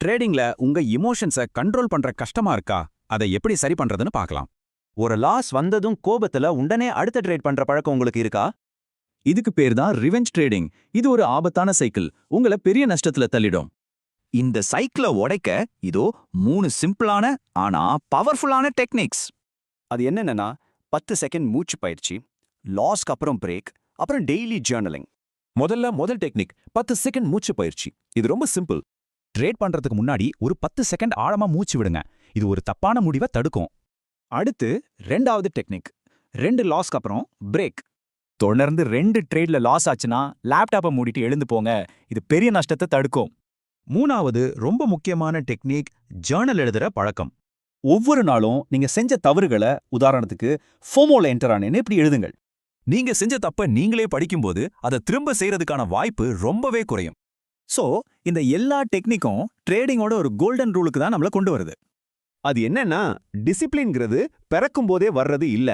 ட்ரேடிங்ல உங்க இமோஷன்ஸை கண்ட்ரோல் பண்ற கஷ்டமா இருக்கா? அதை எப்படி சரி பண்றதுன்னு பார்க்கலாம். ஒரு லாஸ் வந்ததும் கோபத்துல உடனே அடுத்த ட்ரேட் பண்ற பழக்கம் உங்களுக்கு இருக்கா? இதுக்கு பேர் தான் ரிவெஞ்ச் ட்ரேடிங். இது ஒரு ஆபத்தான சைக்கிள், உங்களை பெரிய நஷ்டத்துல தள்ளிடும். இந்த சைக்கிள உடைக்க இதோ 3 சிம்பிளான ஆனா பவர்ஃபுல்லான டெக்னிக்ஸ். அது என்னென்னா 10 செகண்ட் மூச்சு பயிற்சி, லாஸ்க்கு அப்புறம் பிரேக், அப்புறம் டெய்லி ஜேர்னலிங். முதல் டெக்னிக் 10 செகண்ட் மூச்சு பயிற்சி. இது ரொம்ப சிம்பிள். ட்ரேட் பண்றதுக்கு முன்னாடி ஒரு 10 செகண்ட் ஆழமா மூச்சு விடுங்க. இது ஒரு தப்பான முடிவை தடுக்கும். அடுத்து 2வது டெக்னிக், 2 லாஸ்க்கு அப்புறம் பிரேக். தொடர்ந்து 2 ட்ரேட்ல லாஸ் ஆச்சுன்னா லேப்டாப்பை மூடிட்டு எழுந்து போங்க. இது பெரிய நஷ்டத்தை தடுக்கும். 3வது ரொம்ப முக்கியமான டெக்னிக், ஜேர்னல் எழுதுற பழக்கம். ஒவ்வொரு நாளும் நீங்க செஞ்ச தவறுகளை, உதாரணத்துக்கு ஃபோமோல என்டர் ஆனேன்னு இப்படி எழுதுங்கள். நீங்க செஞ்ச தப்ப நீங்களே படிக்கும்போது அதை திரும்ப செய்யறதுக்கான வாய்ப்பு ரொம்பவே குறையும். சோ இந்த எல்லா டெக்னிக்கும் ட்ரேடிங்கோட ஒரு கோல்டன் ரூலுக்கு தான் நம்மள கொண்டு வருது. அது என்னன்னா டிசிப்ளின்ங்கிறது பிறக்கும் போதே வர்றது இல்ல.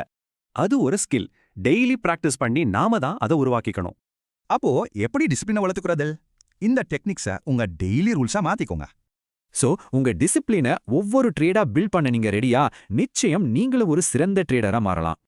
அது ஒரு ஸ்கில். டெய்லி பிராக்டிஸ் பண்ணி நாம தான் அதை உருவாக்கிக்கணும். அப்போ எப்படி டிசிப்ளினை வளர்த்துக்கிறது? இந்த டெக்னிக்ஸை உங்க டெய்லி ரூல்ஸா மாத்திக்கோங்க. சோ உங்க டிசிப்ளினை ஒவ்வொரு ட்ரேடா பில்ட் பண்ண நீங்க ரெடியா, நிச்சயம் நீங்களும் ஒரு சிறந்த ட்ரேடரா மாறலாம்.